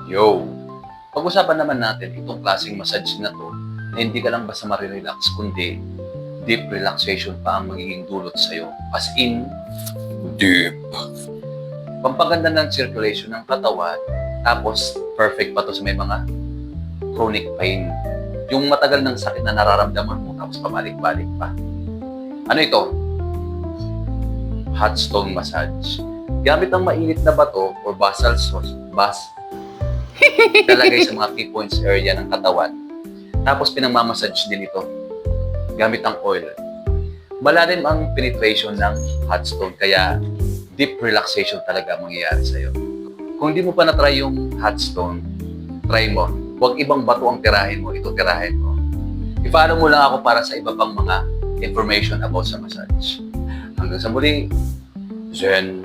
Yo! Pag-usapan naman natin itong klaseng massage na to na hindi ka lang basta marirelax kundi deep relaxation pa ang magiging dulot sa'yo. As in, deep. Pampaganda ng circulation ng katawan, tapos perfect pa to sa may mga chronic pain. Yung matagal ng sakit na nararamdaman mo tapos pabalik-balik pa. Ano ito? Hot stone massage. Gamit ang mainit na bato or basal sauce, ilalagay sa mga key points area ng katawan. Tapos pinamamassage din ito gamit ang oil. Malalim ang penetration ng hot stone kaya deep relaxation talaga ang mangyayari sa'yo. Kung hindi mo pa na-try yung hot stone, try mo. Huwag ibang bato ang tirahin mo, ito tirahin mo. I-follow mo lang ako para sa iba pang mga information about sa massage. Hanggang sa muli, Zen.